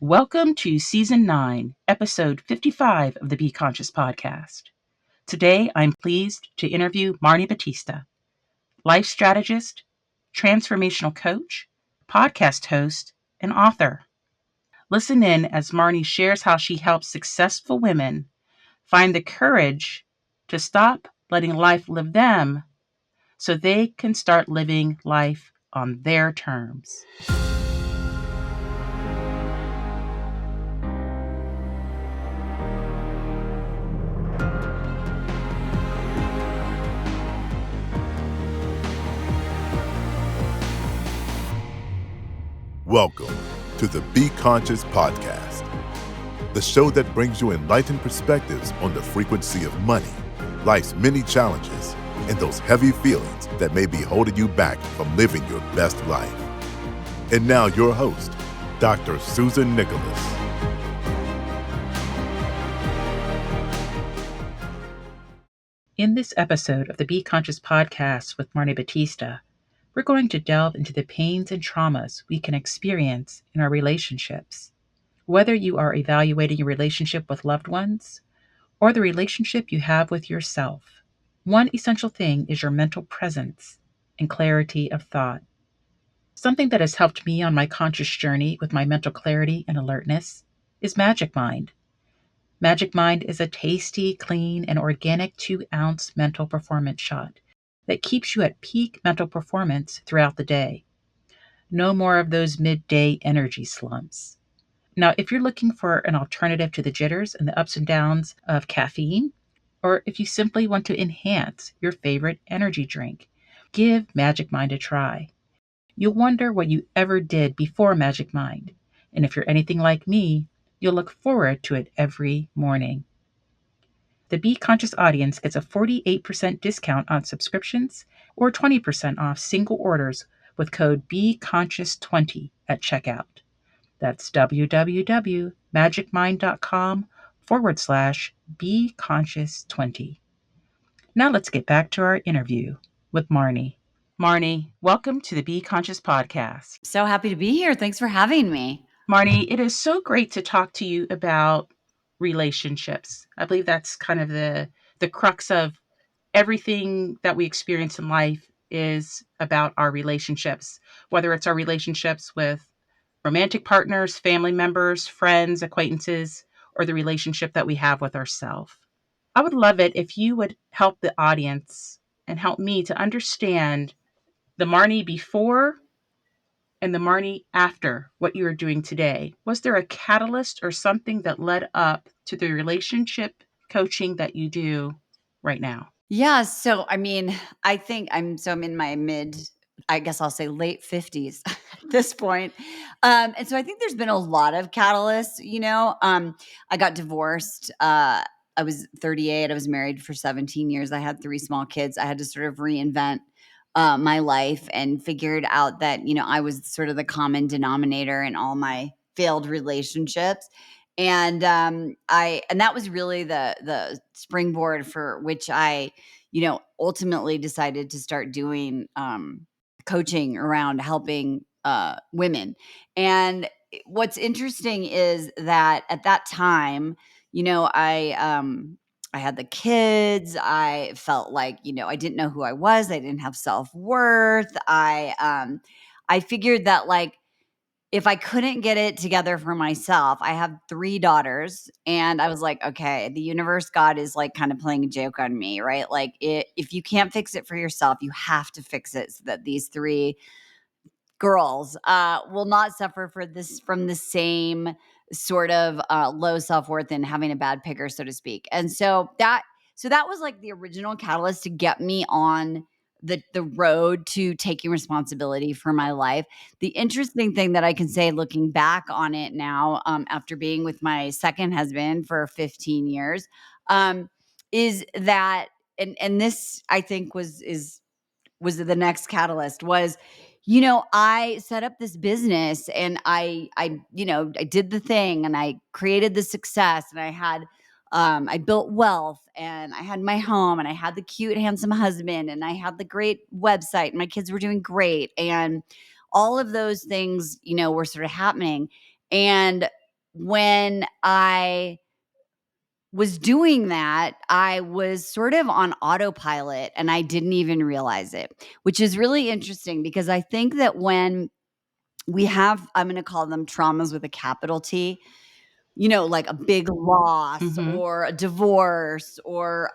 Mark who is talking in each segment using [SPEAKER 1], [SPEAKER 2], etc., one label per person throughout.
[SPEAKER 1] Welcome to Season 9, Episode 55 of the Be Conscious podcast. Today, I'm pleased to interview Marni Battista, life strategist, transformational coach, podcast host, and author. Listen in as Marni shares how she helps successful women find the courage to stop letting life live them so they can start living life on their terms.
[SPEAKER 2] Welcome to the Be Conscious podcast, the show that brings you enlightened perspectives on the frequency of money, life's many challenges, and those heavy feelings that may be holding you back from living your best life. And now your host, Dr. Susan Nicholas.
[SPEAKER 1] In this episode of the Be Conscious podcast with Marni Battista, we're going to delve into the pains and traumas we can experience in our relationships. Whether you are evaluating your relationship with loved ones or the relationship you have with yourself, one essential thing is your mental presence and clarity of thought. Something that has helped me on my conscious journey with my mental clarity and alertness is Magic Mind. Magic Mind is a tasty, clean, and organic 2-ounce mental performance shot that keeps you at peak mental performance throughout the day. No more of those midday energy slumps. Now, if you're looking for an alternative to the jitters and the ups and downs of caffeine, or if you simply want to enhance your favorite energy drink, give Magic Mind a try. You'll wonder what you ever did before Magic Mind, and if you're anything like me, you'll look forward to it every morning. The Be Conscious audience gets a 48% discount on subscriptions or 20% off single orders with code BeConscious20 at checkout. That's www.magicmind.com/BeConscious20. Now let's get back to our interview with Marni. Marni, welcome to the Be Conscious podcast.
[SPEAKER 3] So happy to be here. Thanks for having me.
[SPEAKER 1] Marni, it is so great to talk to you about relationships. I believe that's kind of the crux of everything that we experience in life is about our relationships, whether it's our relationships with romantic partners, family members, friends, acquaintances, or the relationship that we have with ourselves. I would love it if you would help the audience and help me to understand the Marni before and the Marni after what you are doing today. Was there a catalyst or something that led up to the relationship coaching that you do right now?
[SPEAKER 3] Yeah. So, I think I'm in my I guess I'll say late 50s at this point. And so I think there's been a lot of catalysts, I got divorced. I was 38. I was married for 17 years. I had 3 small kids. I had to sort of reinvent my life and figured out that, I was sort of the common denominator in all my failed relationships. And that was really the springboard for which I, ultimately decided to start doing coaching around helping women. And what's interesting is that at that time, I had the kids. I felt like, I didn't know who I was. I didn't have self-worth. I figured that, like, if I couldn't get it together for myself, I have 3 daughters, and I was like, okay, the universe, God is like kind of playing a joke on me, right? Like, if you can't fix it for yourself, you have to fix it so that these 3 girls will not suffer from the same sort of low self-worth and having a bad picker, so to speak. And so that was like the original catalyst to get me on the road to taking responsibility for my life. The interesting thing that I can say looking back on it now, after being with my second husband for 15 years, is that, and this I think was the next catalyst was, I set up this business and I did the thing and I created the success and I built wealth and I had my home and I had the cute, handsome husband and I had the great website and my kids were doing great. And all of those things, were sort of happening. And when I was doing that, I was sort of on autopilot and I didn't even realize it, which is really interesting because I think that when we have, I'm going to call them traumas with a capital T, like a big loss
[SPEAKER 1] Mm-hmm.
[SPEAKER 3] or a divorce or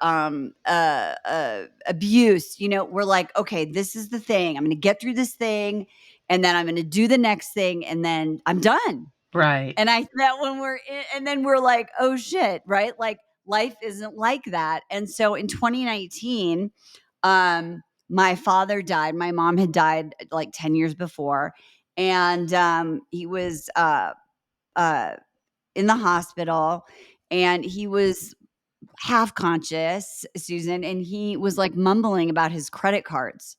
[SPEAKER 3] abuse, we're like, okay, this is the thing. I'm going to get through this thing and then I'm going to do the next thing and then I'm done.
[SPEAKER 1] Right.
[SPEAKER 3] And I that when we're in, and then we're like, oh shit, right? Like life isn't like that. And so in 2019, my father died. My mom had died like 10 years before. And he was uh, in the hospital and he was half conscious, Susan, and he was like mumbling about his credit cards.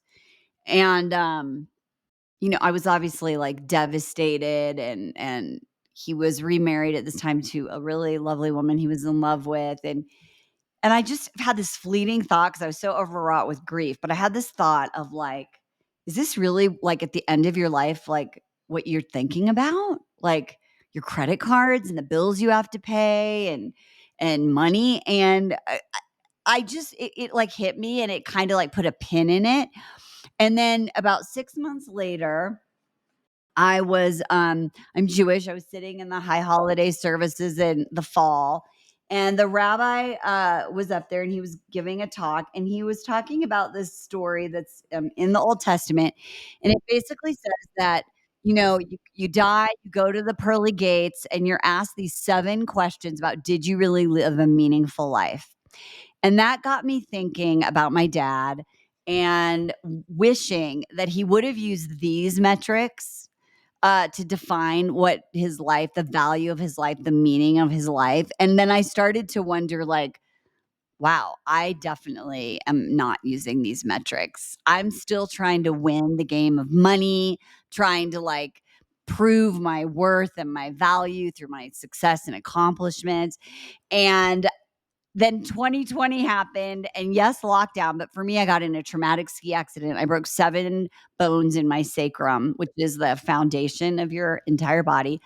[SPEAKER 3] And I was obviously like devastated and he was remarried at this time to a really lovely woman he was in love with and I just had this fleeting thought cuz I was so overwrought with grief, but I had this thought of like is this really like at the end of your life like what you're thinking about? Like your credit cards and the bills you have to pay and money and I just it like hit me and it kind of like put a pin in it. And then about 6 months later, I'm Jewish. I was sitting in the high holiday services in the fall, and the rabbi was up there and he was giving a talk and he was talking about this story that's in the Old Testament. And it basically says that, you die, you go to the pearly gates, and you're asked these 7 questions about did you really live a meaningful life? And that got me thinking about my dad and wishing that he would have used these metrics to define what his life, the value of his life, the meaning of his life. And then I started to wonder, like, wow, I definitely am not using these metrics. I'm still trying to win the game of money, trying to like prove my worth and my value through my success and accomplishments. And then 2020 happened and yes, lockdown, but for me, I got in a traumatic ski accident. I broke 7 bones in my sacrum, which is the foundation of your entire body,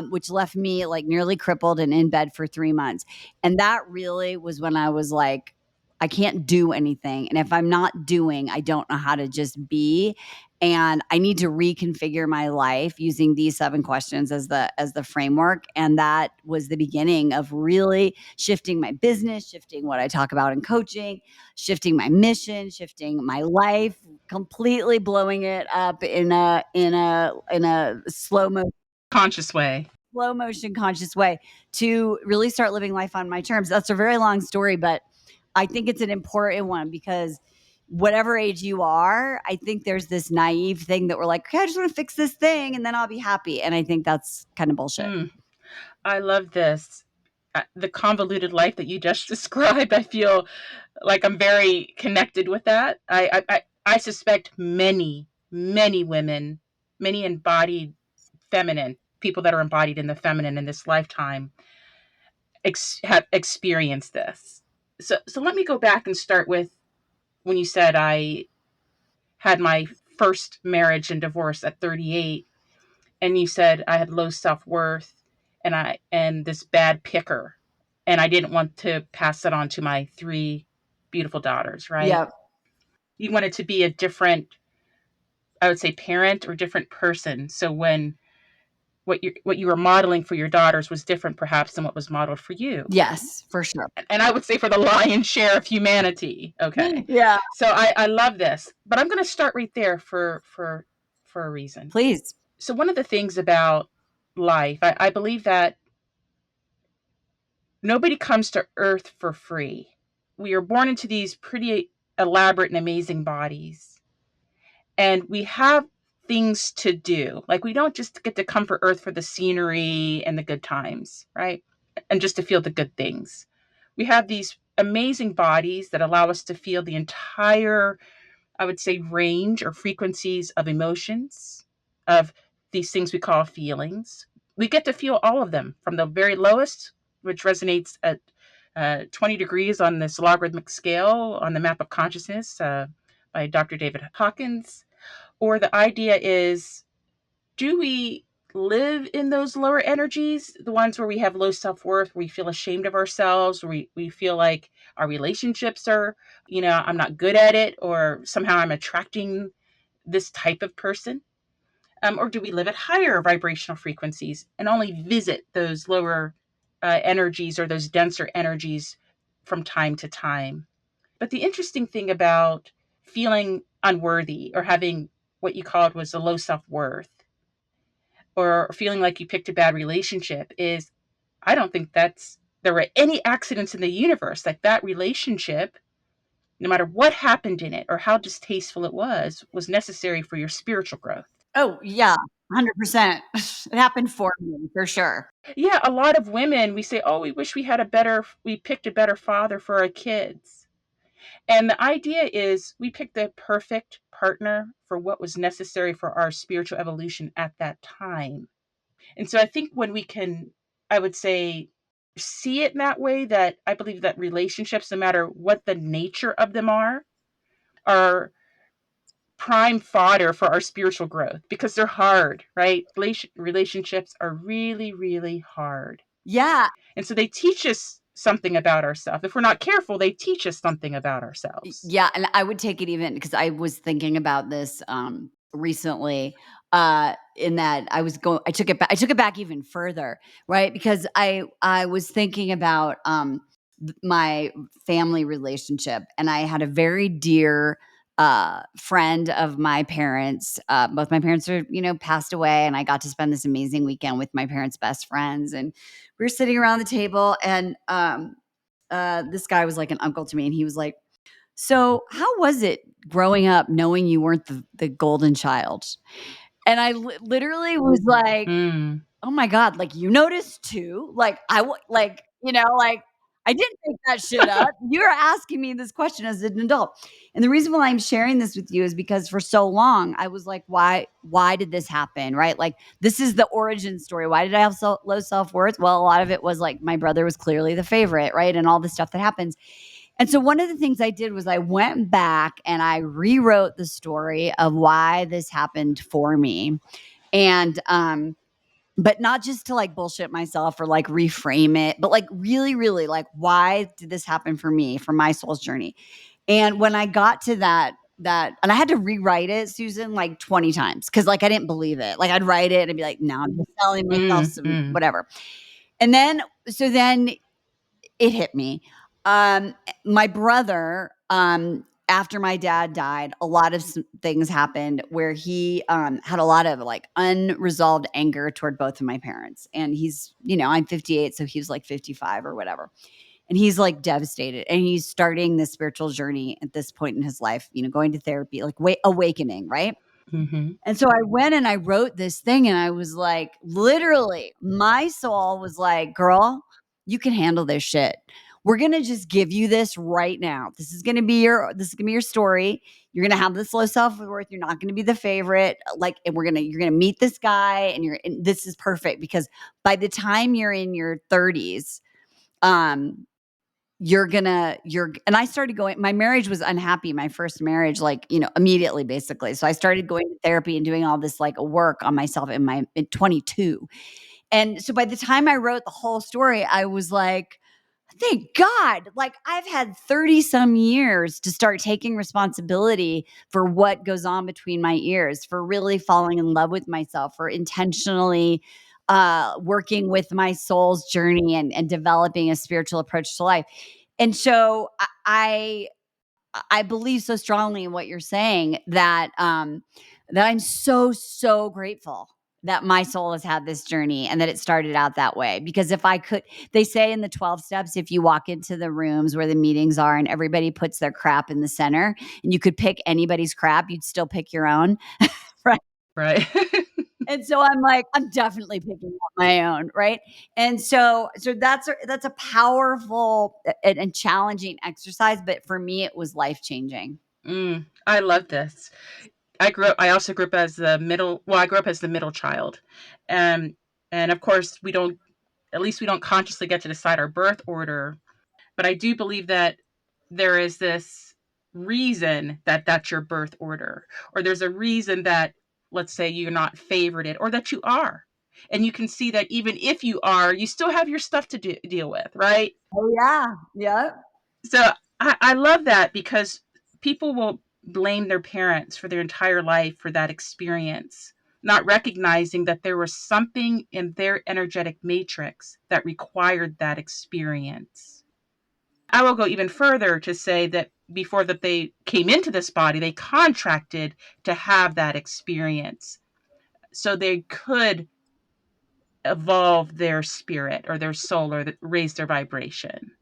[SPEAKER 3] which left me like nearly crippled and in bed for 3 months. And that really was when I was like, I can't do anything. And if I'm not doing, I don't know how to just be. And I need to reconfigure my life using these 7 questions as the framework. And that was the beginning of really shifting my business, shifting what I talk about in coaching, shifting my mission, shifting my life, completely blowing it up in a
[SPEAKER 1] Conscious way.
[SPEAKER 3] slow motion conscious way to really start living life on my terms. That's a very long story, but I think it's an important one because whatever age you are, I think there's this naive thing that we're like, okay, I just want to fix this thing and then I'll be happy. And I think that's kind of bullshit.
[SPEAKER 1] Mm, I love this. The convoluted life that you just described, I feel like I'm very connected with that. I suspect many women, many embodied feminine people that are embodied in the feminine in this lifetime have experienced this. So let me go back and start with when you said I had my first marriage and divorce at 38, and you said I had low self-worth and this bad picker, and I didn't want to pass that on to my 3 beautiful daughters, right?
[SPEAKER 3] Yep.
[SPEAKER 1] You wanted to be a different, I would say, parent or different person. So when what you were modeling for your daughters was different perhaps than what was modeled for you.
[SPEAKER 3] Yes, for sure.
[SPEAKER 1] And I would say for the lion's share of humanity. Okay.
[SPEAKER 3] Yeah.
[SPEAKER 1] So I love this. But I'm gonna start right there for a reason.
[SPEAKER 3] Please.
[SPEAKER 1] So one of the things about life, I believe that nobody comes to earth for free. We are born into these pretty elaborate and amazing bodies. And we have things to do. Like we don't just get to come for earth for the scenery and the good times, right? And just to feel the good things. We have these amazing bodies that allow us to feel the entire, I would say, range or frequencies of emotions, of these things we call feelings. We get to feel all of them from the very lowest, which resonates at 20 degrees on this logarithmic scale on the map of consciousness by Dr. David Hawkins. Or the idea is, do we live in those lower energies, the ones where we have low self-worth, where we feel ashamed of ourselves, where we feel like our relationships are, I'm not good at it, or somehow I'm attracting this type of person? Or do we live at higher vibrational frequencies and only visit those lower energies or those denser energies from time to time? But the interesting thing about feeling unworthy or having what you called was a low self worth or feeling like you picked a bad relationship is I don't think there were any accidents in the universe. Like that relationship, no matter what happened in it or how distasteful it was necessary for your spiritual growth.
[SPEAKER 3] Oh, yeah, 100%. It happened for me, for sure.
[SPEAKER 1] Yeah, a lot of women, we say, oh, we wish we picked a better father for our kids. And the idea is we picked the perfect partner for what was necessary for our spiritual evolution at that time. And so I think when we can, I would say, see it in that way, that I believe that relationships, no matter what the nature of them are prime fodder for our spiritual growth because they're hard, right? Relationships are really, really hard.
[SPEAKER 3] Yeah.
[SPEAKER 1] And so they teach us something about ourselves. If we're not careful, they teach us something about ourselves.
[SPEAKER 3] Yeah, and I would take it even because I was thinking about this, recently, in that I took it back even further, right? Because I was thinking about, my family relationship, and I had a very dear, friend of my parents. Both my parents are, passed away, and I got to spend this amazing weekend with my parents' best friends, and we were sitting around the table, and, this guy was like an uncle to me, and he was like, "So, how was it growing up knowing you weren't the golden child?" And I literally was like,
[SPEAKER 1] Mm,
[SPEAKER 3] "Oh my god, like, you noticed too? Like, like, I didn't make that shit up. You're asking me this question as an adult." And the reason why I'm sharing this with you is because for so long, I was like, "Why did this happen?" Right? Like, this is the origin story. Why did I have so low self-worth? Well, a lot of it was, like, my brother was clearly the favorite, right? And all the stuff that happens. And so one of the things I did was I went back and I rewrote the story of why this happened for me. And but not just to like bullshit myself or like reframe it, but like really, really like why did this happen for me, for my soul's journey? And when I got to that and I had to rewrite it, Susan, like 20 times because like I didn't believe it. Like I'd write it and be like, no, I'm just telling myself
[SPEAKER 1] mm,
[SPEAKER 3] some
[SPEAKER 1] mm,
[SPEAKER 3] whatever. And then it hit me. My brother, after my dad died, a lot of things happened where he had a lot of like unresolved anger toward both of my parents. And he's, I'm 58, so he's like 55 or whatever. And he's like devastated. And he's starting this spiritual journey at this point in his life, going to therapy, like awakening, right?
[SPEAKER 1] mhm,
[SPEAKER 3] And so I went and I wrote this thing and I was like, literally, my soul was like, girl, you can handle this shit. We're going to just give you this right now. This is going to be your story. You're going to have this low self-worth. You're not going to be the favorite. Like, and you're going to meet this guy and this is perfect because by the time you're in your 30s, um, and I started going, my marriage was unhappy, my first marriage, like, immediately basically. So I started going to therapy and doing all this like work on myself in 22. And so by the time I wrote the whole story, I was like, thank God, like I've had 30 some years to start taking responsibility for what goes on between my ears, for really falling in love with myself, for intentionally working with my soul's journey and developing a spiritual approach to life. And so I believe so strongly in what you're saying that I'm so, so grateful that my soul has had this journey and that it started out that way. Because if I could, they say in the 12 steps, if you walk into the rooms where the meetings are and everybody puts their crap in the center and you could pick anybody's crap, you'd still pick your own. Right.
[SPEAKER 1] right.
[SPEAKER 3] And so I'm like, I'm definitely picking up my own, right? And so that's a powerful and challenging exercise, but for me, it was life changing.
[SPEAKER 1] I love this. I also grew up as I grew up as the middle child. Um, and of course, at least we don't consciously get to decide our birth order. But I do believe that there is this reason that that's your birth order, or there's a reason that, let's say, you're not favorited, or that you are. And you can see that even if you are, you still have your stuff to deal with, right?
[SPEAKER 3] Oh, yeah. Yep.
[SPEAKER 1] So I love that because people will blame their parents for their entire life for that experience, not recognizing that there was something in their energetic matrix that required that experience. I will go even further to say that before that they came into this body, they contracted to have that experience so they could evolve their spirit or their soul or raise their vibration.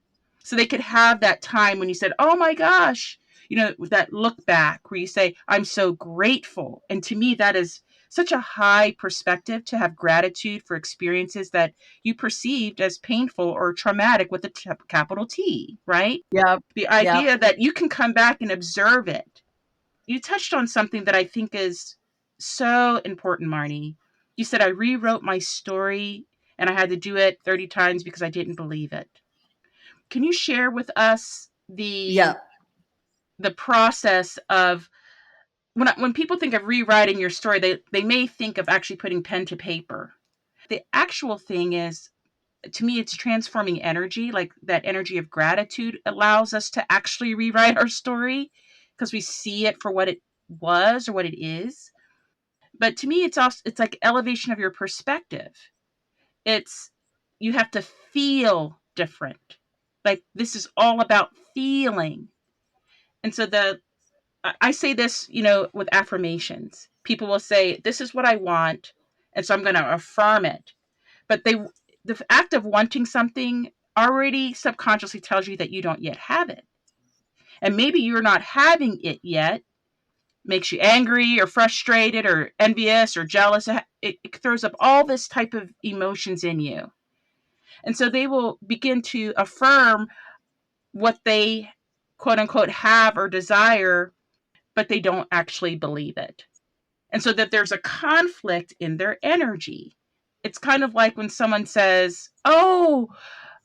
[SPEAKER 1] So they could have that time when you said, oh my gosh, that look back where you say, I'm so grateful. And to me, that is such a high perspective to have gratitude for experiences that you perceived as painful or traumatic with a capital T, right?
[SPEAKER 3] Yep.
[SPEAKER 1] The
[SPEAKER 3] Yep.
[SPEAKER 1] idea that you can come back and observe it. You touched on something that I think is so important, Marni. You said, I rewrote my story and I had to do it 30 times because I didn't believe it. Can you share with us the
[SPEAKER 3] Yep.
[SPEAKER 1] process of when people think of rewriting your story, they may think of actually putting pen to paper. The actual thing is, to me, it's transforming energy. Like that energy of gratitude allows us to actually rewrite our story because we see it for what it was or what it is. But to me, it's like elevation of your perspective. It's you have to feel different. Like this is all about feeling. And so I say this, with affirmations. People will say, "This is what I want," and so I'm going to affirm it. But the act of wanting something already subconsciously tells you that you don't yet have it, and maybe you're not having it yet. Makes you angry or frustrated or envious or jealous. It throws up all this type of emotions in you, and so they will begin to affirm what they quote unquote have or desire, but they don't actually believe it. And so that there's a conflict in their energy. It's kind of like when someone says, "Oh,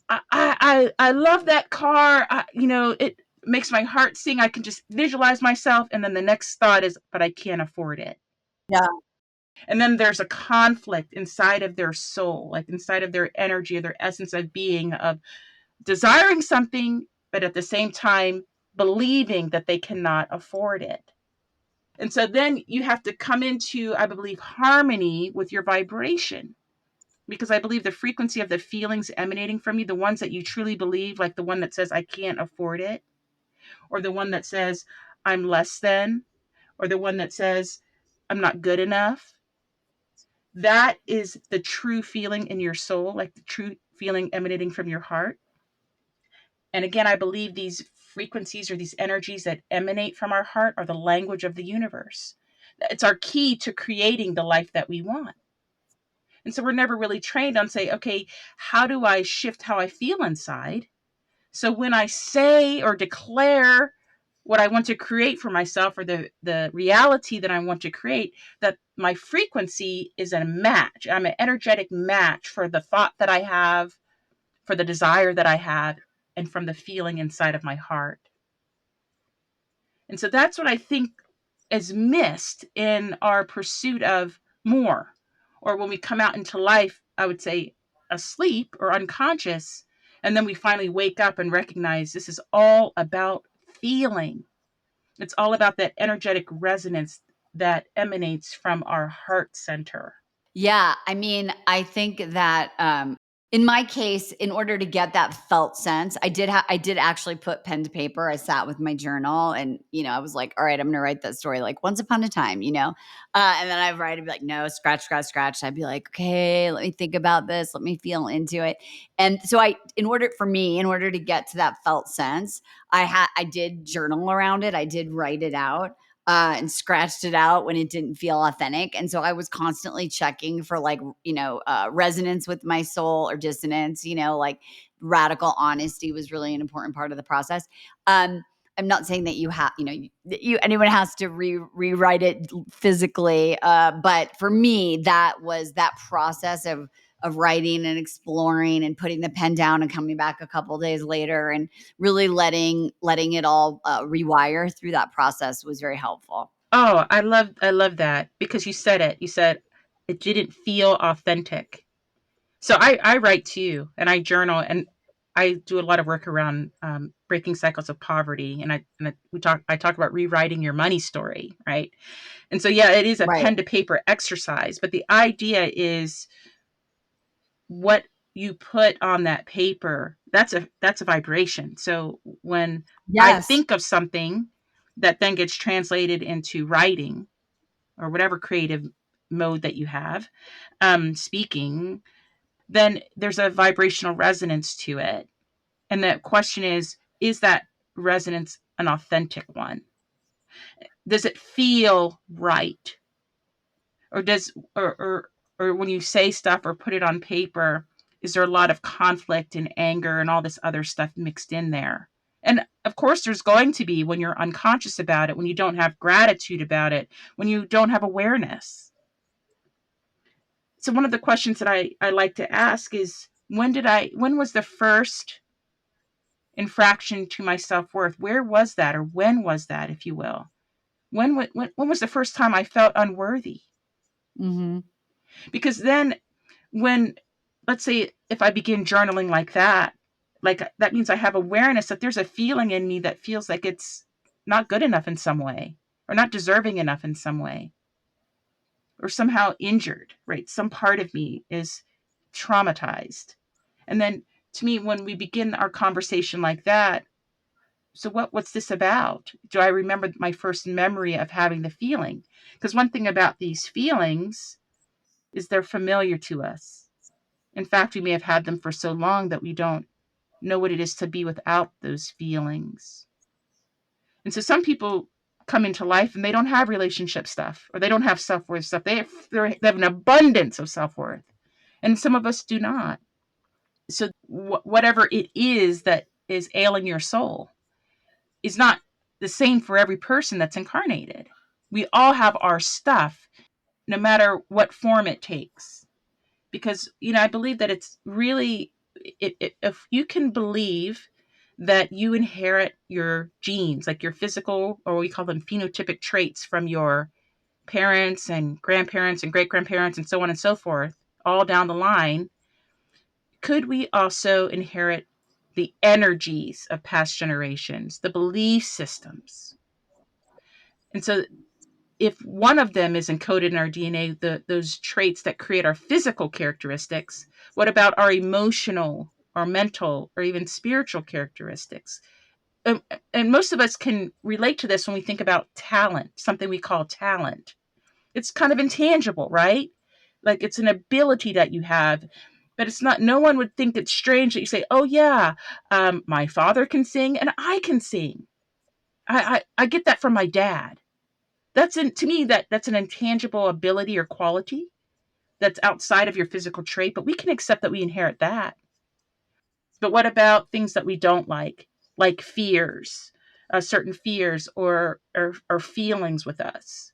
[SPEAKER 1] I love that car. It makes my heart sing. I can just visualize myself." And then the next thought is, "But I can't afford it."
[SPEAKER 3] Yeah.
[SPEAKER 1] And then there's a conflict inside of their soul, like inside of their energy or their essence of being, of desiring something, but at the same time believing that they cannot afford it. And so then you have to come into, I believe, harmony with your vibration. Because I believe the frequency of the feelings emanating from you, the ones that you truly believe, like the one that says, I can't afford it, or the one that says, I'm less than, or the one that says, I'm not good enough, that is the true feeling in your soul, like the true feeling emanating from your heart. And again, I believe these frequencies or these energies that emanate from our heart are the language of the universe. It's our key to creating the life that we want. And so we're never really trained on say, okay, how do I shift how I feel inside? So when I say or declare what I want to create for myself or the reality that I want to create, that my frequency is a match. I'm an energetic match for the thought that I have, for the desire that I have, and from the feeling inside of my heart. And so that's what I think is missed in our pursuit of more. Or when we come out into life, I would say asleep or unconscious, and then we finally wake up and recognize this is all about feeling. It's all about that energetic resonance that emanates from our heart center.
[SPEAKER 3] Yeah, I mean, I think that, in my case, in order to get that felt sense, I did actually put pen to paper. I sat with my journal and, I was like, "All right, I'm gonna write that story like once upon a time," and then I'd write and be like, "No, scratch, scratch, scratch." I'd be like, "Okay, let me think about this. Let me feel into it." And so in order to get to that felt sense, I did journal around it. I did write it out and scratched it out when it didn't feel authentic. And so I was constantly checking for like, resonance with my soul or dissonance, like radical honesty was really an important part of the process. I'm not saying that anyone has to rewrite it physically. But for me, that was that process of writing and exploring and putting the pen down and coming back a couple days later and really letting it all rewire through that process was very helpful.
[SPEAKER 1] Oh, I love that because you said it. You said It didn't feel authentic. So I write too, and I journal, and I do a lot of work around breaking cycles of poverty, and I talk about rewriting your money story, right? And so yeah, it is a
[SPEAKER 3] Right.
[SPEAKER 1] pen to paper exercise, but the idea is what you put on that paper. That's a vibration. So when I
[SPEAKER 3] Yes.
[SPEAKER 1] think of something that then gets translated into writing or whatever creative mode that you have, speaking, then there's a vibrational resonance to it. And the question is that resonance an authentic one? Does it feel right? Or does or when you say stuff or put it on paper, is there a lot of conflict and anger and all this other stuff mixed in there? And of course there's going to be when you're unconscious about it, when you don't have gratitude about it, when you don't have awareness. So one of the questions that I like to ask is when was the first infraction to my self-worth? Where was that, or when was that, if you will? When was the first time I felt unworthy?
[SPEAKER 3] Mhm.
[SPEAKER 1] Because then when, let's say if I begin journaling like that means I have awareness that there's a feeling in me that feels like it's not good enough in some way, or not deserving enough in some way, or somehow injured, right? Some part of me is traumatized. And then to me, when we begin our conversation like that, so what's this about? Do I remember my first memory of having the feeling? Because one thing about these feelings is they're familiar to us. In fact, we may have had them for so long that we don't know what it is to be without those feelings. And so some people come into life and they don't have relationship stuff, or they don't have self-worth stuff. They have an abundance of self-worth. And some of us do not. So whatever it is that is ailing your soul is not the same for every person that's incarnated. We all have our stuff, no matter what form it takes. Because, I believe that it's really, if you can believe that you inherit your genes, like your physical, or we call them phenotypic traits from your parents and grandparents and great grandparents and so on and so forth, all down the line, could we also inherit the energies of past generations, the belief systems? And so if one of them is encoded in our DNA, those traits that create our physical characteristics, what about our emotional or mental or even spiritual characteristics? And most of us can relate to this when we think about talent, something we call talent. It's kind of intangible, right? Like it's an ability that you have, but it's not, no one would think it's strange that you say, oh yeah, my father can sing and I can sing. I get that from my dad. To me, that's an intangible ability or quality that's outside of your physical trait, but we can accept that we inherit that. But what about things that we don't like fears, certain fears or feelings with us?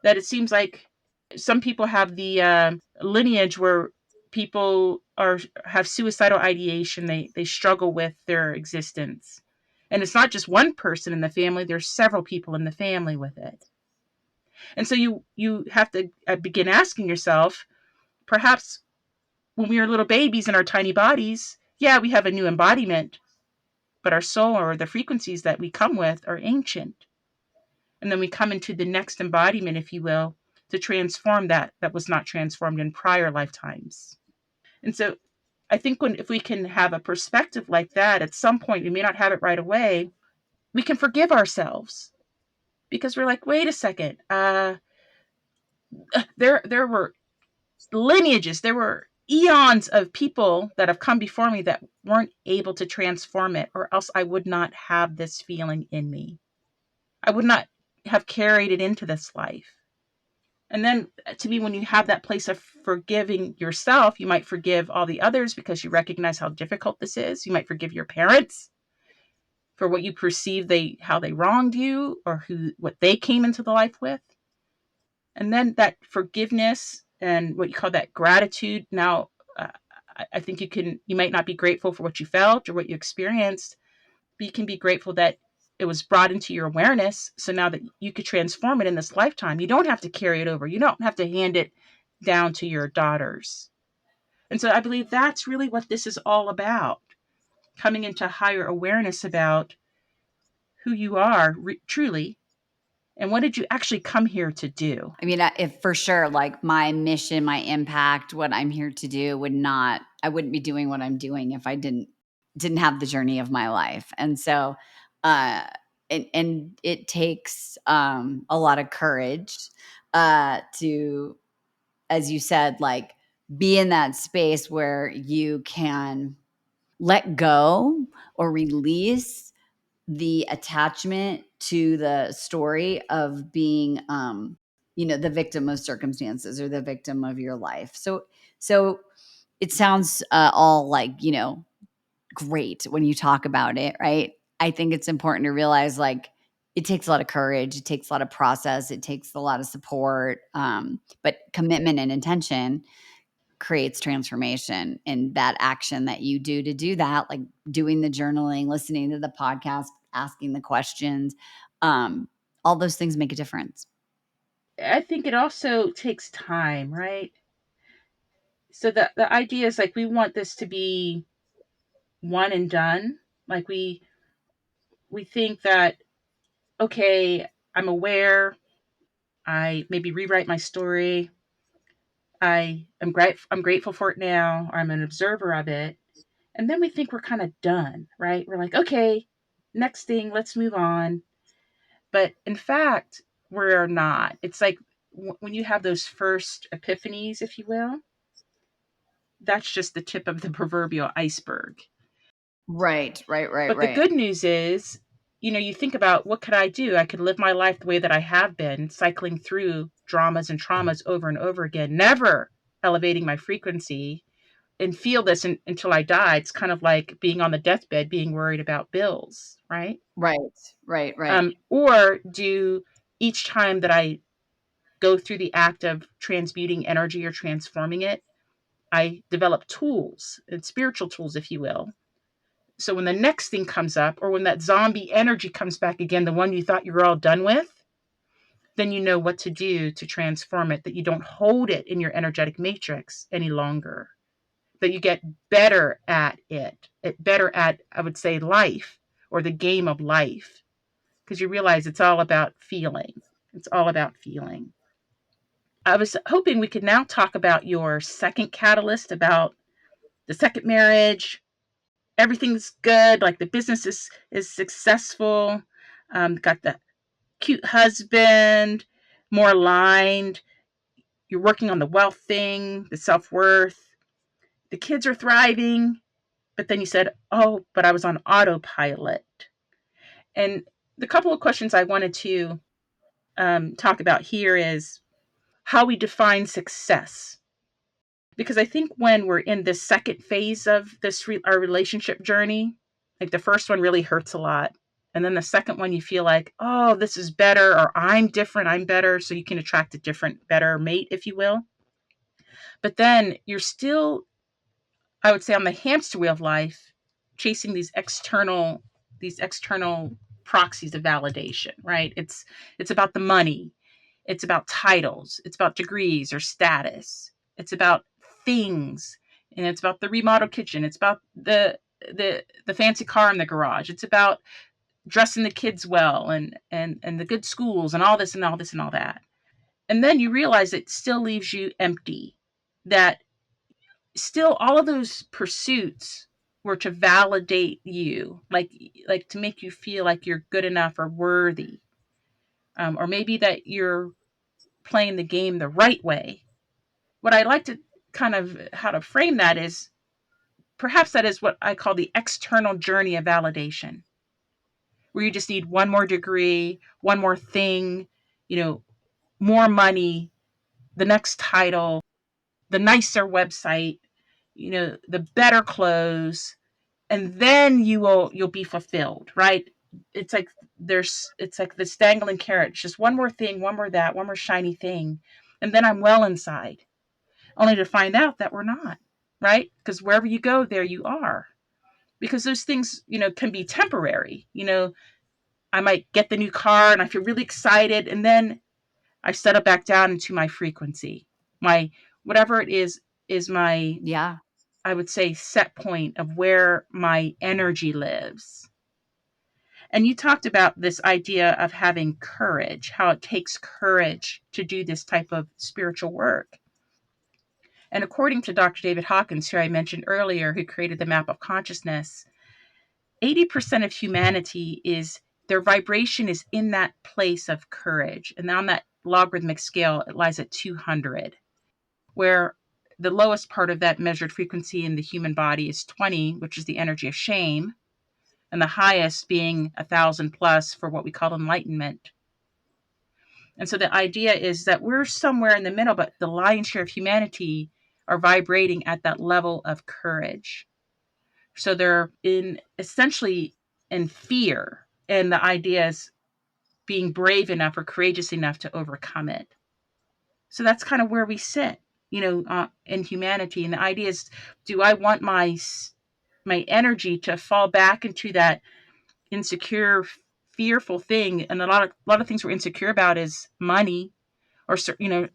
[SPEAKER 1] That it seems like some people have the lineage where people are have suicidal ideation. They struggle with their existence, and it's not just one person in the family. There's several people in the family with it. And so you have to begin asking yourself, perhaps when we were little babies in our tiny bodies, yeah, we have a new embodiment, but our soul or the frequencies that we come with are ancient. And then we come into the next embodiment, if you will, to transform that was not transformed in prior lifetimes. And so I think if we can have a perspective like that, at some point, we may not have it right away, we can forgive ourselves because we're like, wait a second, there were lineages, there were eons of people that have come before me that weren't able to transform it, or else I would not have this feeling in me. I would not have carried it into this life. And then to me, when you have that place of forgiving yourself, you might forgive all the others because you recognize how difficult this is. You might forgive your parents for what you perceive how they wronged you, or what they came into the life with. And then that forgiveness and what you call that gratitude. Now, uh, I think you might not be grateful for what you felt or what you experienced, but you can be grateful that it was brought into your awareness. So now that you could transform it in this lifetime, you don't have to carry it over. You don't have to hand it down to your daughters. And so I believe that's really what this is all about, coming into higher awareness about who you are truly and what did you actually come here to do.
[SPEAKER 3] I mean, if for sure, like my mission, my impact, what I'm here to do I wouldn't be doing what I'm doing if I didn't have the journey of my life. And so, uh, and it takes a lot of courage to, as you said, like be in that space where you can let go or release the attachment to the story of being the victim of circumstances or the victim of your life. So it sounds all like, great when you talk about it, right? I think it's important to realize like it takes a lot of courage, it takes a lot of process, it takes a lot of support, but commitment and intention creates transformation. And that action that you do to do that, like doing the journaling, listening to the podcast, asking the questions, all those things make a difference.
[SPEAKER 1] I think it also takes time, right? So the idea is like we want this to be one and done. Like we think that, okay, I'm aware, I maybe rewrite my story, I'm grateful for it now, or I'm an observer of it. And then we think we're kind of done, right? We're like, okay, next thing, let's move on. But in fact, we're not. It's like when you have those first epiphanies, if you will, that's just the tip of the proverbial iceberg.
[SPEAKER 3] Right, right, right,
[SPEAKER 1] But the
[SPEAKER 3] right.
[SPEAKER 1] good news is, you think about what could I do? I could live my life the way that I have been, cycling through dramas and traumas over and over again, never elevating my frequency and feel this until I die. It's kind of like being on the deathbed, being worried about bills, right?
[SPEAKER 3] Right, right, right.
[SPEAKER 1] Or do each time that I go through the act of transmuting energy or transforming it, I develop tools and spiritual tools, if you will. So when the next thing comes up, or when that zombie energy comes back again, the one you thought you were all done with, then you know what to do to transform it, that you don't hold it in your energetic matrix any longer, that you get better at it, better at, I would say, life or the game of life, because you realize it's all about feeling. It's all about feeling. I was hoping we could now talk about your second catalyst, about the second marriage. Everything's good, like the business is successful, got the cute husband, more aligned. You're working on the wealth thing, the self-worth. The kids are thriving, but then you said, oh, but I was on autopilot. And the couple of questions I wanted to talk about here is how we define success. Because I think when we're in this second phase of our relationship journey, like the first one really hurts a lot. And then the second one, you feel like, oh, this is better, or I'm different, I'm better. So you can attract a different, better mate, if you will. But then you're still, I would say, on the hamster wheel of life, chasing these external proxies of validation, right? It's about the money, it's about titles, it's about degrees or status, it's about things, and it's about the remodeled kitchen, it's about the fancy car in the garage, it's about dressing the kids well, and the good schools and all this and all this and all that. And then you realize it still leaves you empty, that still all of those pursuits were to validate you, like to make you feel like you're good enough or worthy, or maybe that you're playing the game the right way. What I like to kind of how to frame that is, perhaps that is what I call the external journey of validation, where you just need one more degree, one more thing, you know, more money, the next title, the nicer website, the better clothes, and then you'll be fulfilled, right? It's like this dangling carrot, just one more thing, one more that, one more shiny thing, and then I'm well inside, only to find out that we're not, right? Because wherever you go, there you are. Because those things, can be temporary. I might get the new car and I feel really excited, and then I settle back down into my frequency, my whatever it is my,
[SPEAKER 3] Yeah.
[SPEAKER 1] I would say, set point of where my energy lives. And you talked about this idea of having courage, how it takes courage to do this type of spiritual work. And according to Dr. David Hawkins, who I mentioned earlier, who created the map of consciousness, 80% of humanity is their vibration is in that place of courage. And on that logarithmic scale, it lies at 200, where the lowest part of that measured frequency in the human body is 20, which is the energy of shame, and the highest being 1,000 plus for what we call enlightenment. And so the idea is that we're somewhere in the middle, but the lion's share of humanity are vibrating at that level of courage. So they're in essentially in fear. And the idea is being brave enough or courageous enough to overcome it. So that's kind of where we sit, in humanity. And the idea is, do I want my energy to fall back into that insecure, fearful thing? And a lot of things we're insecure about is money, or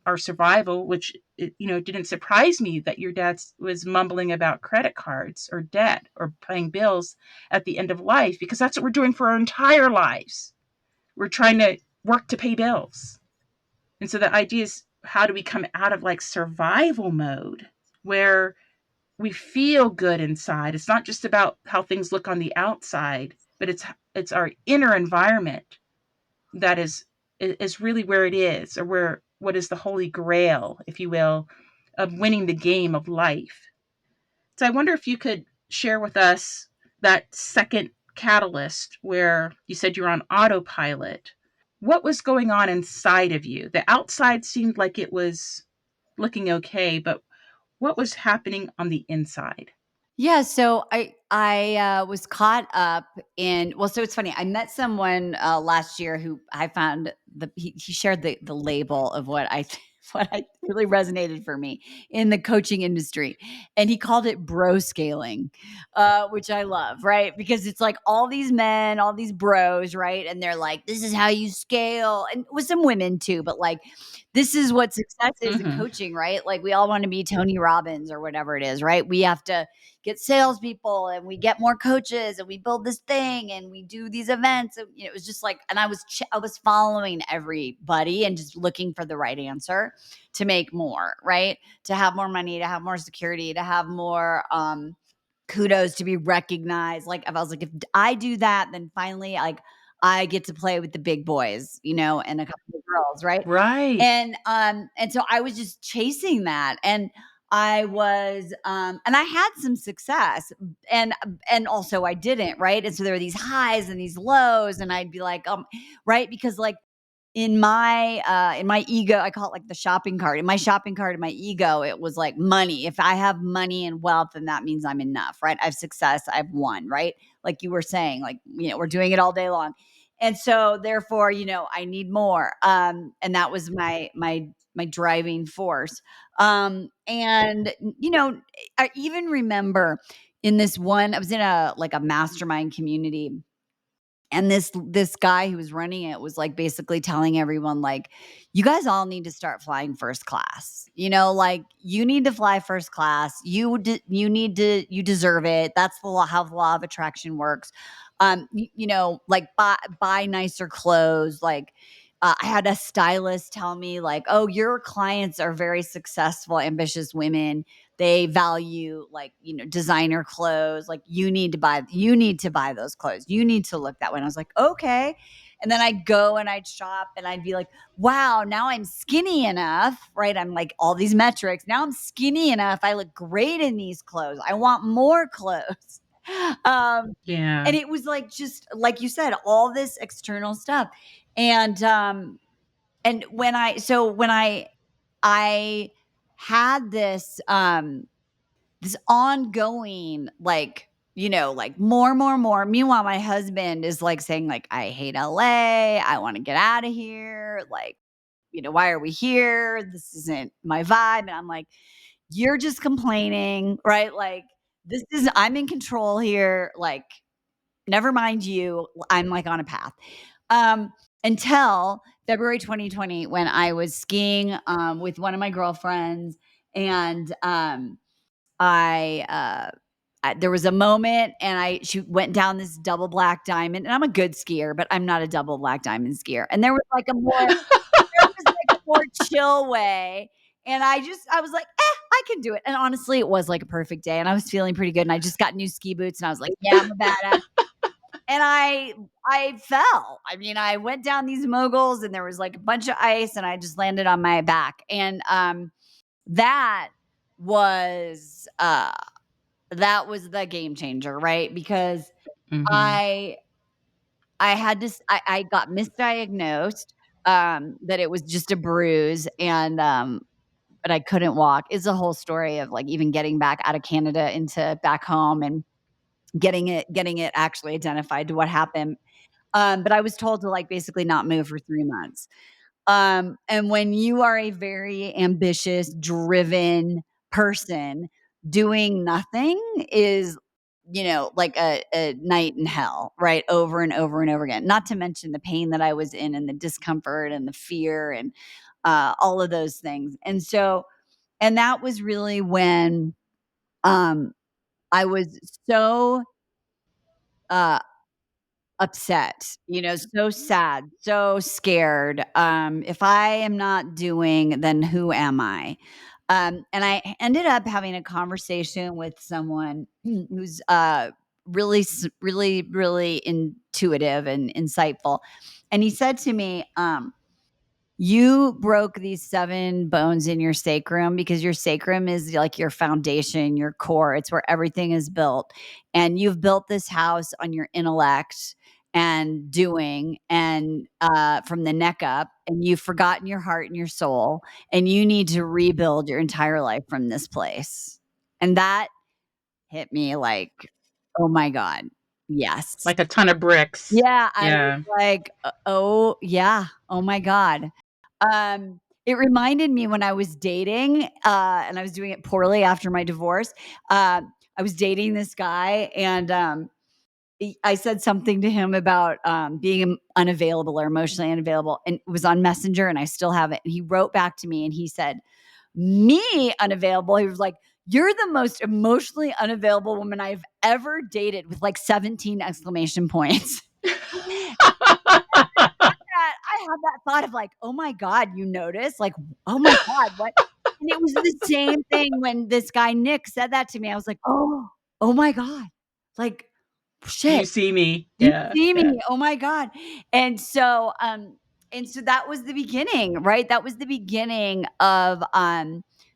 [SPEAKER 1] our survival, which didn't surprise me that your dad was mumbling about credit cards or debt or paying bills at the end of life, because that's what we're doing for our entire lives. We're trying to work to pay bills. And so the idea is, how do we come out of like survival mode where we feel good inside? It's not just about how things look on the outside, but it's our inner environment that is really where it is, or where what is the holy grail, if you will, of winning the game of life. So I wonder if you could share with us that second catalyst where you said you're on autopilot. What was going on inside of you? The outside seemed like it was looking okay, but what was happening on the inside?
[SPEAKER 3] Yeah, so I was caught up in, well, so it's funny. I met someone last year who I found he shared the label of what I what I really resonated for me in the coaching industry, and he called it bro scaling, which I love, right? Because it's like all these men, all these bros, right? And they're like, "This is how you scale," and with some women too, but like this is what success is in
[SPEAKER 1] Mm-hmm.
[SPEAKER 3] coaching, right? Like we all want to be Tony Robbins or whatever it is, right? We have to get salespeople and we get more coaches and we build this thing and we do these events. And, it was just like, and I was following everybody and just looking for the right answer to make more, right? To have more money, to have more security, to have more, kudos, to be recognized. Like if I was like, if I do that, then finally, like I get to play with the big boys, and a couple of girls, right?
[SPEAKER 1] Right.
[SPEAKER 3] And so I was just chasing that, and I was and I had some success, and also I didn't, right? And so there were these highs and these lows, and I'd be like, right, because like in my ego, I call it like the shopping cart. In my shopping cart, in my ego, it was like money. If I have money and wealth, then that means I'm enough, right? I have success, I've won, right? Like you were saying, like, we're doing it all day long. And so therefore, I need more. And that was my driving force. And I even remember in this one, I was in a like a mastermind community, and this guy who was running it was like basically telling everyone like, you guys all need to start flying first class, like you need to fly first class. You deserve it. That's the law, how the law of attraction works. Like buy nicer clothes. Like I had a stylist tell me like, oh, your clients are very successful, ambitious women. They value like, designer clothes. Like you need to buy those clothes. You need to look that way. And I was like, okay. And then I'd go and I'd shop and I'd be like, wow, now I'm skinny enough, right? I'm like all these metrics. Now I'm skinny enough. I look great in these clothes. I want more clothes. Um,
[SPEAKER 1] Yeah.
[SPEAKER 3] and it was like, just like you said, all this external stuff. And when I had this ongoing, like, like more. Meanwhile, my husband is like saying, like, I hate LA. I want to get out of here. Like, why are we here? This isn't my vibe. And I'm like, you're just complaining, right? Like, I'm in control here. Like, never mind you. I'm like on a path. Um, until February 2020, when I was skiing with one of my girlfriends, And there was a moment, and she went down this double black diamond, and I'm a good skier, but I'm not a double black diamond skier. And there was like a more chill way. And I was like, I can do it. And honestly, it was like a perfect day. And I was feeling pretty good. And I just got new ski boots and I was like, yeah, I'm a badass. And I fell. I mean, I went down these moguls and there was like a bunch of ice and I just landed on my back. And that was that was the game changer, right? Because
[SPEAKER 1] Mhm.
[SPEAKER 3] I I had this I got misdiagnosed that it was just a bruise, and but I couldn't walk. It's a whole story of like even getting back out of Canada into back home and getting it actually identified to what happened. But I was told to like basically not move for 3 months. And when you are a very ambitious, driven person, doing nothing is, like a night in hell, right? Over and over and over again. Not to mention the pain that I was in and the discomfort and the fear and all of those things. And that was really when um, I was so uh, upset, so sad, so scared. If I am not doing, then who am I? And I ended up having a conversation with someone who's really, really intuitive and insightful. And he said to me, you broke these 7 bones in your sacrum because your sacrum is like your foundation, your core. It's where everything is built. And you've built this house on your intellect and doing and from the neck up, and you've forgotten your heart and your soul, and you need to rebuild your entire life from this place. And that hit me like, oh my God. Yes.
[SPEAKER 1] Like a ton of bricks.
[SPEAKER 3] Yeah, I was
[SPEAKER 1] Yeah.
[SPEAKER 3] like, "Oh, yeah. Oh my god." It reminded me when I was dating, and I was doing it poorly after my divorce. I was dating this guy, and I said something to him about being unavailable or emotionally unavailable, and it was on Messenger, and I still have it. And he wrote back to me, and he said, "Me unavailable." He was like, "You're the most emotionally unavailable woman I've ever dated," with like 17 exclamation points. I had that thought of like, "Oh my god, you noticed?" Like, "Oh my god, what?" And it was the same thing when this guy Nick said that to me. I was like, oh my god. Like,
[SPEAKER 1] Do
[SPEAKER 3] shit.
[SPEAKER 1] you see me?
[SPEAKER 3] You
[SPEAKER 1] Yeah,
[SPEAKER 3] see
[SPEAKER 1] yeah.
[SPEAKER 3] me. Oh my god. And so, that was the beginning, right? That was the beginning of,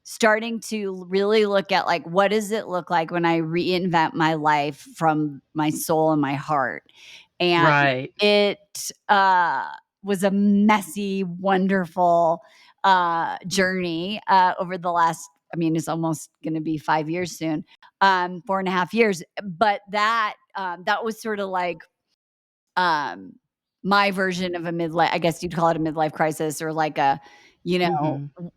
[SPEAKER 3] starting to really look at, like, what does it look like when I reinvent my life from my soul and my heart? And
[SPEAKER 1] Right.
[SPEAKER 3] it, was a messy, wonderful, journey, over the last, I mean, it's almost gonna be 5 years soon, 4.5 years. But that was sorta like um, my version of a midlife, I guess you'd call it a midlife crisis, or like a, you know,
[SPEAKER 1] Mhm.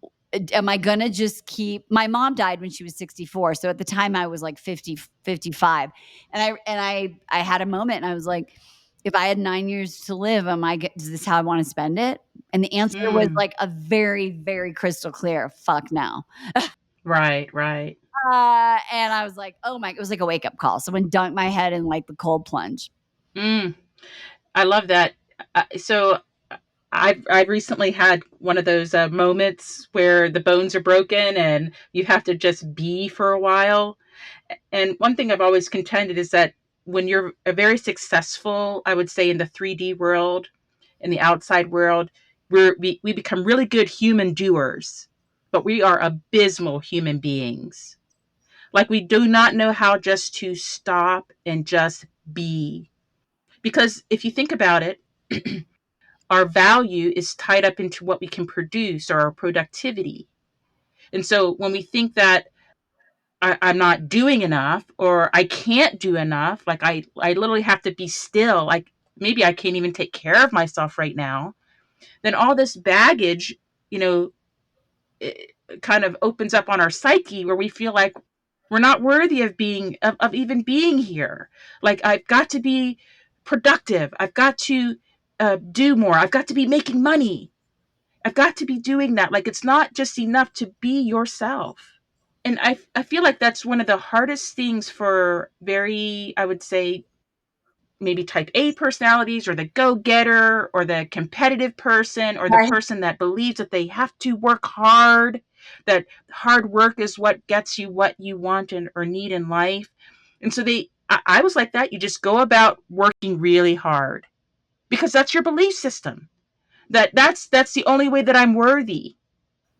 [SPEAKER 3] am I gonna just keep my mom died when she was 64. So at the time I was like 50, 55. And I had a moment and I was like, if I had 9 years to live, is this how I want to spend it? And the answer was
[SPEAKER 1] Mm.
[SPEAKER 3] like a very, very crystal clear, fuck no.
[SPEAKER 1] Right, right.
[SPEAKER 3] And I was like, oh my, it was like a wake up call. Someone dunked my head in like the cold plunge.
[SPEAKER 1] Mm. I love that. So I've recently had one of those moments where the bones are broken and you have to just be for a while. And one thing I've always contended is that when you're a very successful, I would say in the 3D world, in the outside world, we become really good human doers, but we are abysmal human beings. Like we do not know how just to stop and just be. Because if you think about it, our value is tied up into what we can produce or our productivity. And so when we think that I'm not doing enough or I can't do enough, like I literally have to be still, like maybe I can't even take care of myself right now, then all this baggage, you know, it kind of opens up on our psyche where we feel like we're not worthy of of even being here. Like I've got to be productive. I've got to do more. I've got to be making money. I've got to be doing that. Like, it's not just enough to be yourself. And I feel like that's one of the hardest things for very, I would say, maybe type A personalities, or the go-getter, or the competitive person, or the
[SPEAKER 3] Right.
[SPEAKER 1] person that believes that they have to work hard, that hard work is what gets you what you want or need in life. And so I was like that. You just go about working really hard because that's your belief system. That's the only way that I'm worthy.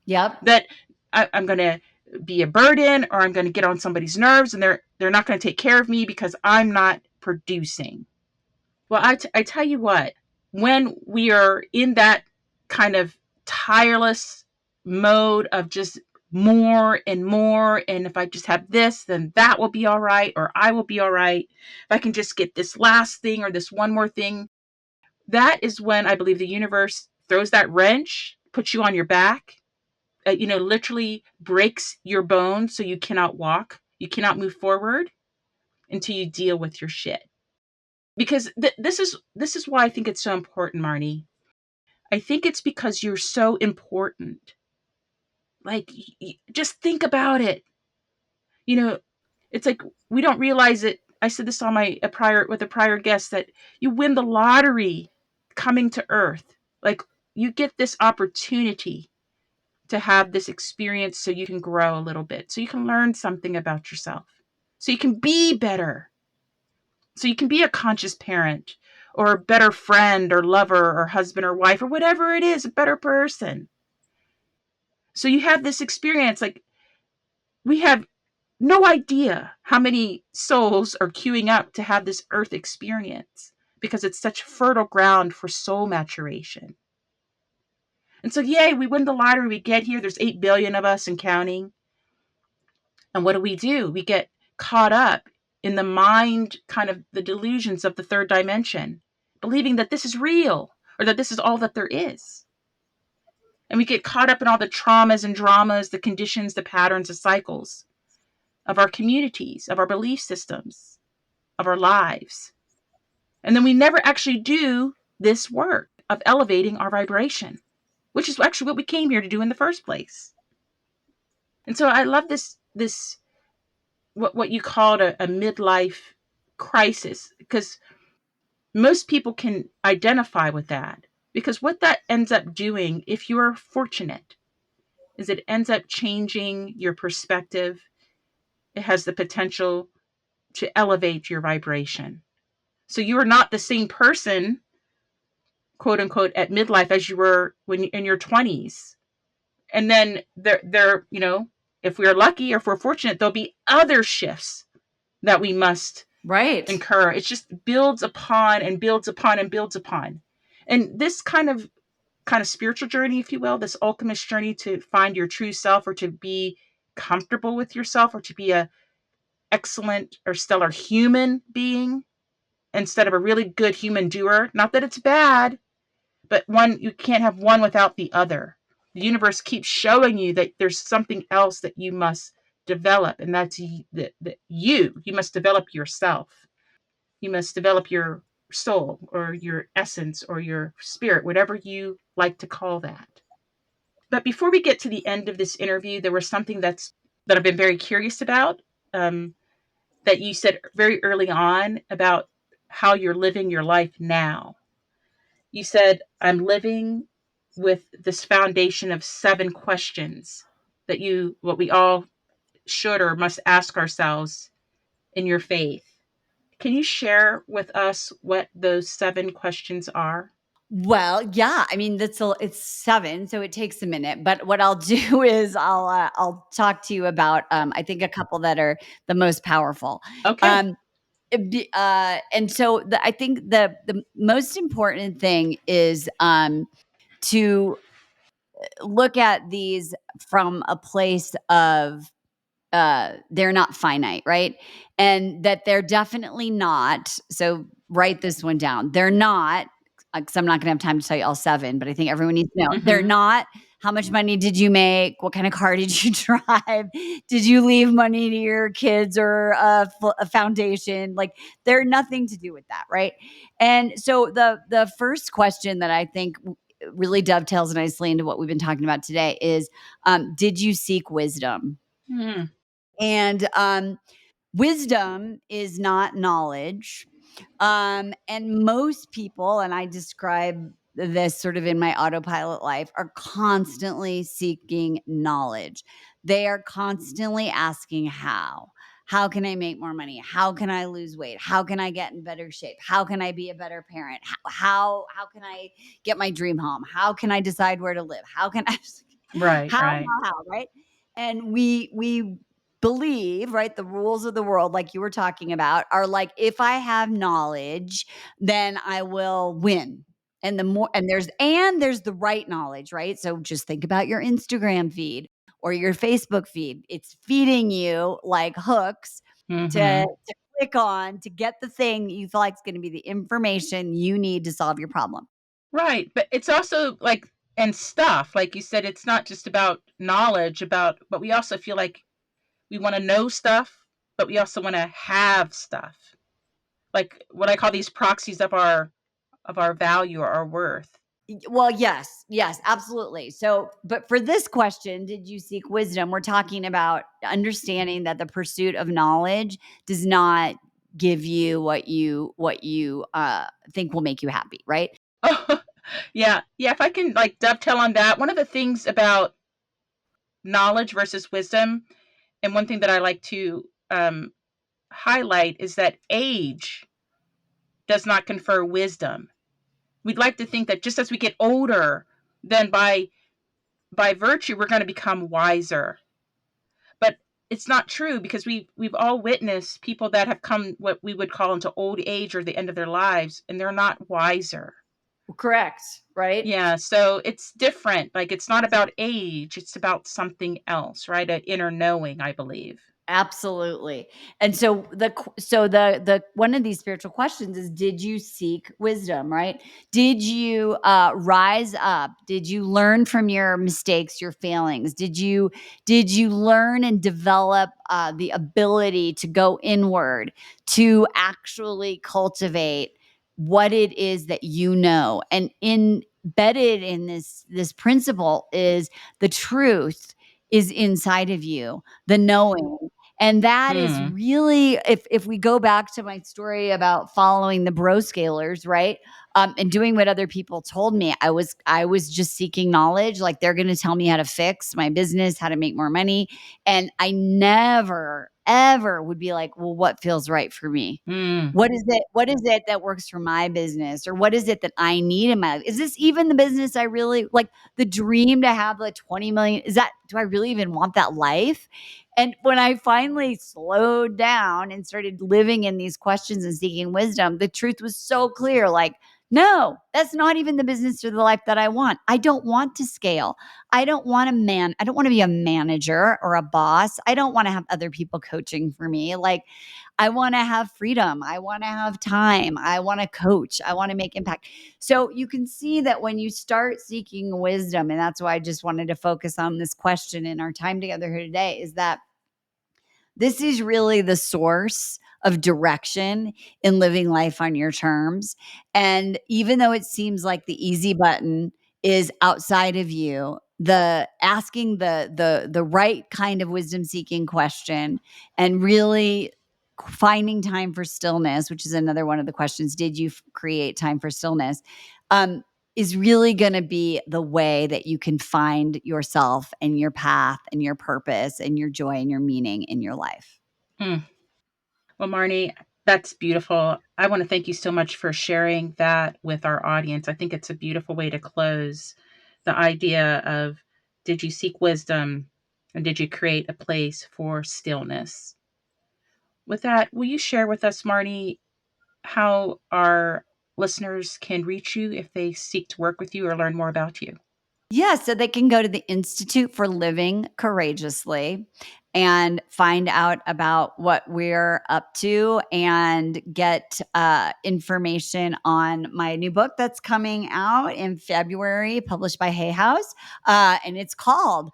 [SPEAKER 3] Yep.
[SPEAKER 1] That I'm going to be a burden, or I'm going to get on somebody's nerves, and they're not going to take care of me because I'm not producing. Well, I tell you what, when we are in that kind of tireless mode of just more and more, and if I just have this, then that will be all right, or I will be all right. If I can just get this last thing or this one more thing, that is when I believe the universe throws that wrench, puts you on your back, literally breaks your bones so you cannot walk, you cannot move forward until you deal with your shit. Because this is why I think it's so important, Marnie. I think it's because you're so important. Like, just think about it. You know, it's like we don't realize it. I said this on a prior guest, that you win the lottery coming to Earth. Like, you get this opportunity to have this experience so you can grow a little bit, so you can learn something about yourself, so you can be better, so you can be a conscious parent, or a better friend or lover or husband or wife or whatever it is, a better person. So you have this experience. Like, we have no idea how many souls are queuing up to have this earth experience, because it's such fertile ground for soul maturation. And so, yay, we win the lottery, we get here, there's 8 billion of us and counting. And what do? We get caught up in the mind, kind of the delusions of the third dimension, believing that this is real, or that this is all that there is. And we get caught up in all the traumas and dramas, the conditions, the patterns, the cycles of our communities, of our belief systems, of our lives. And then we never actually do this work of elevating our vibration, which is actually what we came here to do in the first place. And so I love this what you called a midlife crisis, because most people can identify with that. Because what that ends up doing, if you're fortunate, is it ends up changing your perspective. It has the potential to elevate your vibration. So you are not the same person, quote unquote, at midlife as you were when in your 20s. And then if we're lucky or if we're fortunate, there'll be other shifts that we must
[SPEAKER 3] Right.
[SPEAKER 1] incur. It just builds upon and builds upon and builds upon. And this kind of spiritual journey, if you will, this alchemist journey to find your true self, or to be comfortable with yourself, or to be a excellent or stellar human being instead of a really good human doer. Not that it's bad, but you can't have one without the other. The universe keeps showing you that there's something else that you must develop, and that's you must develop yourself. You must develop your soul, or your essence, or your spirit, whatever you like to call that. But before we get to the end of this interview, there was something that I've been very curious about, that you said very early on about how you're living your life now. You said, I'm living with this foundation of 7 questions what we all should or must ask ourselves in your faith. Can you share with us what those 7 questions are?
[SPEAKER 3] Well, yeah, I mean, it's 7, so it takes a minute, but what I'll do is I'll talk to you about, I think a couple that are the most powerful.
[SPEAKER 1] Okay.
[SPEAKER 3] Um, and so I think the most important thing is, to look at these from a place of, they're not finite, right? And that they're definitely not. So write this one down. They're not, because I'm not going to have time to tell you all 7, but I think everyone needs to know. They're
[SPEAKER 1] Mm-hmm.
[SPEAKER 3] not. How much money did you make? What kind of car did you drive? Did you leave money to your kids or a foundation? Like, they're nothing to do with that, right? And so the first question that I think really dovetails nicely into what we've been talking about today is, did you seek wisdom?
[SPEAKER 1] Mm.
[SPEAKER 3] And wisdom is not knowledge. And most people, and I describe this sort of in my autopilot life, are constantly seeking knowledge. They are constantly asking how. How can I make more money? How can I lose weight? How can I get in better shape? How can I be a better parent? How can I get my dream home? How can I decide where to live? How can I
[SPEAKER 1] Right, right.
[SPEAKER 3] right? And we believe, right, the rules of the world, like you were talking about, are like, if I have knowledge, then I will win. And the more, and there's the right knowledge, right? So just think about your Instagram feed or your Facebook feed. It's feeding you like hooks
[SPEAKER 1] Mhm.
[SPEAKER 3] to click on to get the thing you feel like is going to be the information you need to solve your problem.
[SPEAKER 1] Right, but it's also, like, and stuff, like you said, it's not just about knowledge about, but we also feel like we wanna know stuff, but we also wanna have stuff. Like, what I call these proxies of our value or our worth.
[SPEAKER 3] Well, yes, yes, absolutely. So, but for this question, did you seek wisdom? We're talking about understanding that the pursuit of knowledge does not give you what you think will make you happy, right?
[SPEAKER 1] Oh, yeah, yeah, if I can, like, dovetail on that, one of the things about knowledge versus wisdom, and one thing that I like to, highlight is that age does not confer wisdom. We'd like to think that just as we get older, then by virtue, we're gonna become wiser. But it's not true because we've all witnessed people that have come what we would call into old age or the end of their lives, and they're not wiser.
[SPEAKER 3] Correct, right?
[SPEAKER 1] Yeah, so it's different. Like it's not about age, it's about something else, right? An inner knowing, I believe.
[SPEAKER 3] Absolutely. And so the one of these spiritual questions is, did you seek wisdom, right? Did you rise up? Did you learn from your mistakes, your failings? Did you learn and develop the ability to go inward to actually cultivate what it is that you know? And embedded in this principle is the truth is inside of you, the knowing. And that is
[SPEAKER 1] Hmm.
[SPEAKER 3] really, if we go back to my story about following the bro scalers, right? And doing what other people told me, I was just seeking knowledge. Like they're going to tell me how to fix my business, how to make more money, and I never ever would be like, well, what feels right for me?
[SPEAKER 1] Hmm.
[SPEAKER 3] What is it that works for my business, or what is it that I need in my life? Is this even the business I really like? The dream to have like 20 million, is that, do I really even want that life? And when I finally slowed down and started living in these questions and seeking wisdom, the truth was so clear. Like, no, that's not even the business or the life that I want. I don't want to scale. I don't want to be a manager or a boss. I don't want to have other people coaching for me. Like, I want to have freedom. I want to have time. I want to coach. I want to make impact. So you can see that when you start seeking wisdom, and that's why I just wanted to focus on this question in our time together here today, is that this is really the source of direction in living life on your terms. And even though it seems like the easy button is outside of you, the asking the right kind of wisdom seeking question and really finding time for stillness, which is another one of the questions, did you create time for stillness? Um, is really going to be the way that you can find yourself and your path and your purpose and your joy and your meaning in your life.
[SPEAKER 1] Hmm. Well, Marnie, that's beautiful. I want to thank you so much for sharing that with our audience. I think it's a beautiful way to close the idea of did you seek wisdom and did you create a place for stillness? With that, will you share with us, Marnie, how our listeners can reach you if they seek to work with you or learn more about you?
[SPEAKER 3] Yeah, so they can go to the Institute for Living Courageously and find out about what we're up to and get information on my new book that's coming out in February, published by Hay House. And it's called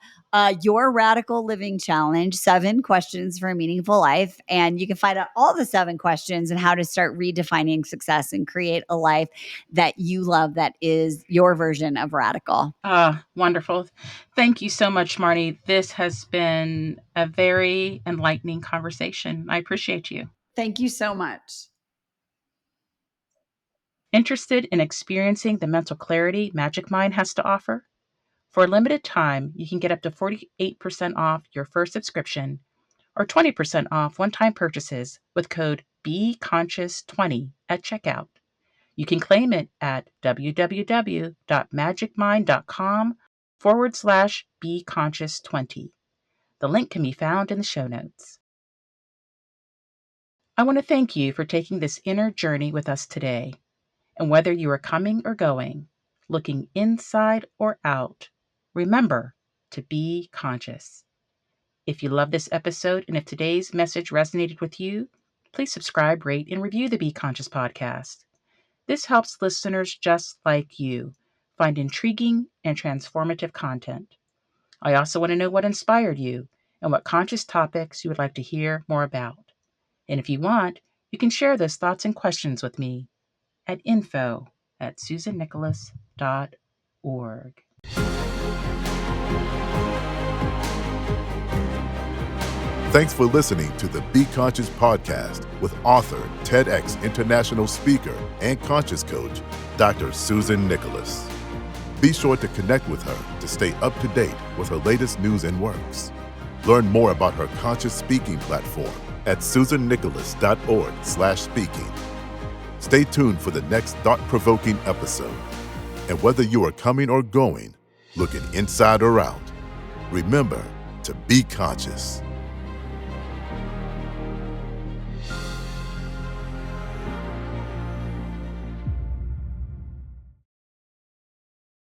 [SPEAKER 3] Your Radical Living Challenge, 7 questions for a meaningful life. And you can find out all the 7 questions and how to start redefining success and create a life that you love, that is your version of radical.
[SPEAKER 1] Wonderful. Thank you so much, Marni. This has been a very enlightening conversation. I appreciate you.
[SPEAKER 3] Thank you so much.
[SPEAKER 1] Interested in experiencing the mental clarity Magic Mind has to offer? For a limited time, you can get up to 48% off your first subscription or 20% off one-time purchases with code BeConscious20 at checkout. You can claim it at www.magicmind.com/BeConscious20. The link can be found in the show notes. I want to thank you for taking this inner journey with us today. And whether you are coming or going, looking inside or out, remember to be conscious. If you love this episode and if today's message resonated with you, please subscribe, rate, and review the Be Conscious podcast. This helps listeners just like you find intriguing and transformative content. I also want to know what inspired you and what conscious topics you would like to hear more about. And if you want, you can share those thoughts and questions with me at info@susannicholas.org.
[SPEAKER 2] Thanks for listening to the Be Conscious podcast with author, TEDx international speaker, and conscious coach, Dr. Susan Nicholas. Be sure to connect with her to stay up to date with her latest news and works. Learn more about her conscious speaking platform at susannicholas.org/speaking. Stay tuned for the next thought-provoking episode. And whether you are coming or going, looking inside or out, remember to be conscious.